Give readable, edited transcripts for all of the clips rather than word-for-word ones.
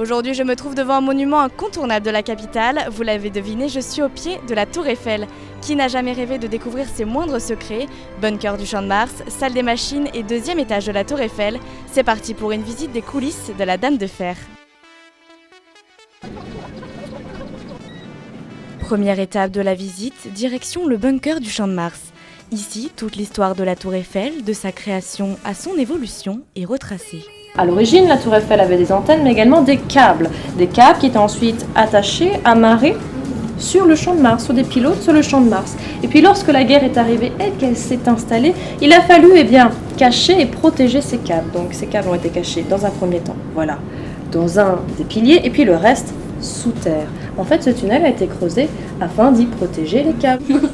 Aujourd'hui, je me trouve devant un monument incontournable de la capitale. Vous l'avez deviné, je suis au pied de la Tour Eiffel. Qui n'a jamais rêvé de découvrir ses moindres secrets? Bunker du Champ de Mars, salle des machines et deuxième étage de la Tour Eiffel. C'est parti pour une visite des coulisses de la Dame de Fer. Première étape de la visite, direction le bunker du Champ de Mars. Ici, toute l'histoire de la Tour Eiffel, de sa création à son évolution, est retracée. À l'origine, la Tour Eiffel avait des antennes, mais également des câbles qui étaient ensuite attachés, amarrés sur le Champ de Mars, sur des pilotes sur le Champ de Mars. Et puis lorsque la guerre est arrivée et qu'elle s'est installée, il a fallu cacher et protéger ces câbles. Donc ces câbles ont été cachés dans un premier temps, voilà, dans un des piliers, et puis le reste sous terre. En fait, ce tunnel a été creusé afin d'y protéger les câbles.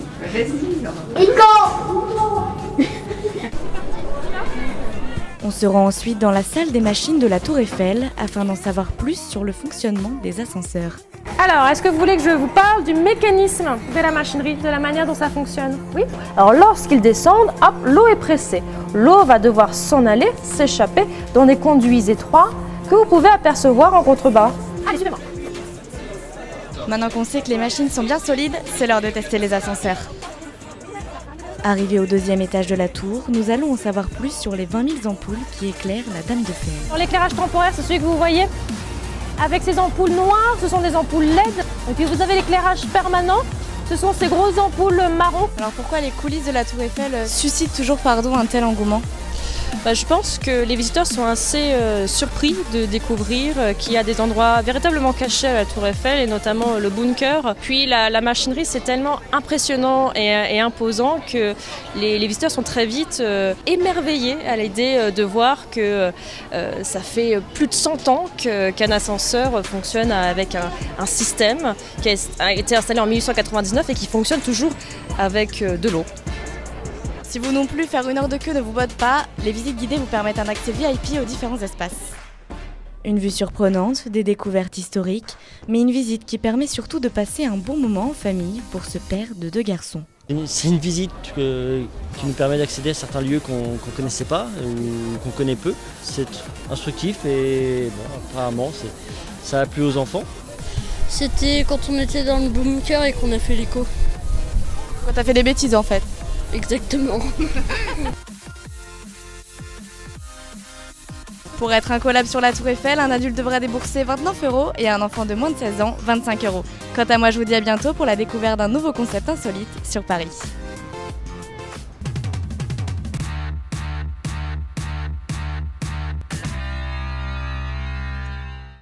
On se rend ensuite dans la salle des machines de la Tour Eiffel afin d'en savoir plus sur le fonctionnement des ascenseurs. Alors, est-ce que vous voulez que je vous parle du mécanisme de la machinerie, de la manière dont ça fonctionne? Oui. Alors, lorsqu'ils descendent, hop, l'eau est pressée. L'eau va devoir s'en aller, s'échapper dans des conduits étroits que vous pouvez apercevoir en contrebas. Allez, suivez-moi. Maintenant qu'on sait que les machines sont bien solides, c'est l'heure de tester les ascenseurs. Arrivés au deuxième étage de la tour, nous allons en savoir plus sur les 20 000 ampoules qui éclairent la Dame de Fer. L'éclairage temporaire, c'est celui que vous voyez avec ces ampoules noires, ce sont des ampoules LED. Et puis vous avez l'éclairage permanent, ce sont ces grosses ampoules marron. Alors pourquoi les coulisses de la Tour Eiffel suscitent toujours un tel engouement? Je pense que les visiteurs sont assez surpris de découvrir qu'il y a des endroits véritablement cachés à la Tour Eiffel et notamment le bunker. Puis la machinerie, c'est tellement impressionnant et imposant que les visiteurs sont très vite émerveillés à l'idée de voir que ça fait plus de 100 ans qu'un ascenseur fonctionne avec un système qui a été installé en 1899 et qui fonctionne toujours avec de l'eau. Si vous non plus, faire une heure de queue ne vous botte pas, les visites guidées vous permettent un accès VIP aux différents espaces. Une vue surprenante, des découvertes historiques, mais une visite qui permet surtout de passer un bon moment en famille pour ce père de 2 garçons. C'est une visite qui nous permet d'accéder à certains lieux qu'on ne connaissait pas ou qu'on connaît peu. C'est instructif et apparemment ça a plu aux enfants. C'était quand on était dans le bunker et qu'on a fait l'écho. Quand t'as fait des bêtises en fait. Exactement. Pour être incollable sur la Tour Eiffel, un adulte devra débourser 29 € et un enfant de moins de 16 ans, 25 €. Quant à moi, je vous dis à bientôt pour la découverte d'un nouveau concept insolite sur Paris.